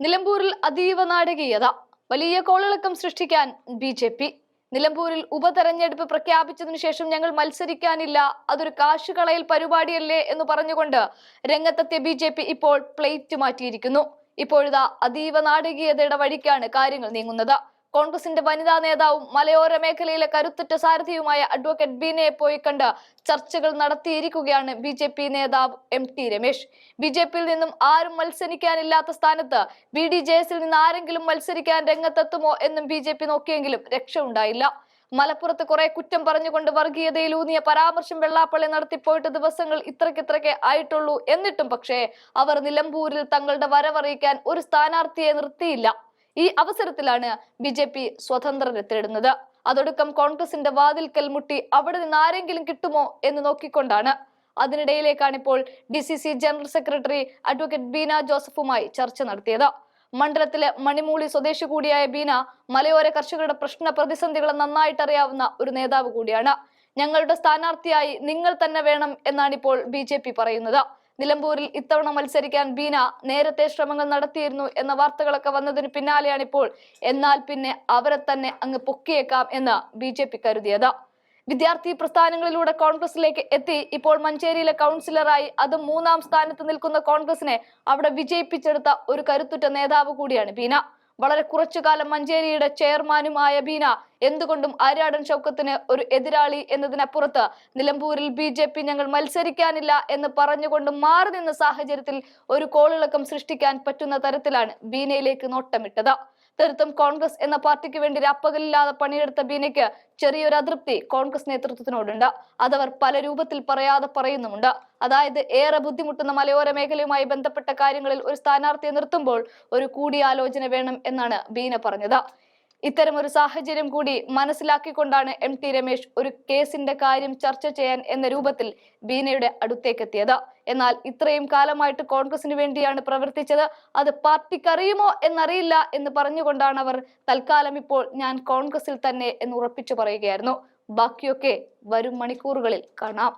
നിലമ്പൂരിൽ അതീവ നാടകീയത. വലിയ കോളിളക്കം സൃഷ്ടിക്കാൻ ബി.ജെ.പി. നിലമ്പൂരിൽ ഉപതെരഞ്ഞെടുപ്പ് പ്രഖ്യാപിച്ചതിനു ശേഷം ഞങ്ങൾ മത്സരിക്കാനില്ല, അതൊരു കാശുകളയൽ പരിപാടിയല്ലേ എന്ന് പറഞ്ഞുകൊണ്ട് രംഗത്തെത്തിയ ബി.ജെ.പി. ഇപ്പോൾ പ്ലേറ്റ് മാറ്റിയിരിക്കുന്നു. ഇപ്പോഴിതാ അതീവ നാടകീയതയുടെ വഴിക്കാണ് കാര്യങ്ങൾ നീങ്ങുന്നത്. കോൺഗ്രസിന്റെ വനിതാ നേതാവും മലയോര മേഖലയിലെ കരുത്തുറ്റ സാരഥിയുമായ അഡ്വക്കേറ്റ് ബീനയെ പോയി കണ്ട് ചർച്ചകൾ നടത്തിയിരിക്കുകയാണ് ബി.ജെ.പി. നേതാവ് എം.ടി. രമേശ്. ബി.ജെ.പിയിൽ നിന്നും ആരും മത്സരിക്കാനില്ലാത്ത സ്ഥാനത്ത് ബി.ഡി.ജെ.എസിൽ നിന്ന് ആരെങ്കിലും മത്സരിക്കാൻ രംഗത്തെത്തുമോ എന്നും ബി.ജെ.പി. നോക്കിയെങ്കിലും രക്ഷ ഉണ്ടായില്ല. മലപ്പുറത്ത് കുറെ കുറ്റം പറഞ്ഞുകൊണ്ട് വർഗീയതയിലൂന്നിയ പരാമർശം വെള്ളാപ്പള്ളി നടത്തിപ്പോയിട്ട് ദിവസങ്ങൾ ഇത്രയ്ക്ക് ആയിട്ടുള്ളൂ. എന്നിട്ടും പക്ഷേ അവർ നിലമ്പൂരിൽ തങ്ങളുടെ വരവറിയിക്കാൻ ഒരു സ്ഥാനാർത്ഥിയെ നിർത്തിയില്ല. ഈ അവസരത്തിലാണ് ബി.ജെ.പി. സ്വതന്ത്രരെ തേടുന്നത്. അതൊടുക്കം കോൺഗ്രസിന്റെ വാതിൽക്കൽ മുട്ടി അവിടെ നിന്ന് ആരെങ്കിലും കിട്ടുമോ എന്ന് നോക്കിക്കൊണ്ടാണ്. അതിനിടയിലേക്കാണ് ഇപ്പോൾ DCC general secretary advocate Beena ജോസഫുമായി ചർച്ച നടത്തിയത്. മണ്ഡലത്തിലെ മണിമൂളി സ്വദേശി കൂടിയായ ബീന മലയോര കർഷകരുടെ പ്രശ്ന പ്രതിസന്ധികളെ നന്നായിട്ട് അറിയാവുന്ന ഒരു നേതാവ് കൂടിയാണ്. ഞങ്ങളുടെ സ്ഥാനാർത്ഥിയായി നിങ്ങൾ തന്നെ വേണം എന്നാണ് ഇപ്പോൾ ബി.ജെ.പി. പറയുന്നത്. നിലമ്പൂരിൽ ഇത്തവണ മത്സരിക്കാൻ ബീന നേരത്തെ ശ്രമങ്ങൾ നടത്തിയിരുന്നു എന്ന വാർത്തകളൊക്കെ വന്നതിന് പിന്നാലെയാണ് ഇപ്പോൾ എന്നാൽ പിന്നെ അവരെ തന്നെ അങ്ങ് പൊക്കിയേക്കാം എന്ന് ബി.ജെ.പി. കരുതിയത്. വിദ്യാർത്ഥി പ്രസ്ഥാനങ്ങളിലൂടെ കോൺഗ്രസിലേക്ക് എത്തി ഇപ്പോൾ മഞ്ചേരിയിലെ കൗൺസിലറായി അതും 3-ാം സ്ഥാനത്ത് നിൽക്കുന്ന കോൺഗ്രസിനെ അവിടെ വിജയിപ്പിച്ചെടുത്ത ഒരു കരുത്തുറ്റ നേതാവ് കൂടിയാണ് ബീന. വളരെ കുറച്ചുകാലം മഞ്ചേരിയുടെ ചെയർമാനുമായ ബീന എന്തുകൊണ്ടും ആര്യാടൻ ഷൗക്കത്തിന് ഒരു എതിരാളി എന്നതിനപ്പുറത്ത് നിലമ്പൂരിൽ ബി.ജെ.പി. ഞങ്ങൾ മത്സരിക്കാനില്ല എന്ന് പറഞ്ഞുകൊണ്ട് മാറി നിന്ന സാഹചര്യത്തിൽ ഒരു കോളിളക്കം സൃഷ്ടിക്കാൻ പറ്റുന്ന തരത്തിലാണ് ബീനയിലേക്ക് നോട്ടമിട്ടത്. തീർത്തും കോൺഗ്രസ് എന്ന പാർട്ടിക്ക് വേണ്ടി രാപ്പകലില്ലാതെ പണിയെടുത്ത ബീനയ്ക്ക് ചെറിയൊരു അതൃപ്തി കോൺഗ്രസ് നേതൃത്വത്തിനോടുണ്ട്. അതവർ പല രൂപത്തിൽ പറയാതെ പറയുന്നുമുണ്ട്. അതായത് ഏറെ ബുദ്ധിമുട്ടുന്ന മലയോര മേഖലയുമായി ബന്ധപ്പെട്ട കാര്യങ്ങളിൽ ഒരു സ്ഥാനാർത്ഥിയെ നിർത്തുമ്പോൾ ഒരു കൂടിയാലോചന വേണം എന്നാണ് ബീന പറഞ്ഞത്. ഇത്തരം ഒരു സാഹചര്യം കൂടി മനസ്സിലാക്കിക്കൊണ്ടാണ് എം.ടി. രമേശ് ഒരു കേസിന്റെ കാര്യം ചർച്ച ചെയ്യാൻ എന്ന രൂപത്തിൽ ബീനയുടെ അടുത്തേക്കെത്തിയത്. എന്നാൽ ഇത്രയും കാലമായിട്ട് കോൺഗ്രസിന് വേണ്ടിയാണ് പ്രവർത്തിച്ചത്, അത് പാർട്ടിക്കറിയുമോ എന്നറിയില്ല എന്ന് പറഞ്ഞുകൊണ്ടാണ് അവർ തൽക്കാലം ഇപ്പോൾ ഞാൻ കോൺഗ്രസിൽ തന്നെ എന്ന് ഉറപ്പിച്ചു പറയുകയായിരുന്നു. ബാക്കിയൊക്കെ വരും മണിക്കൂറുകളിൽ കാണാം.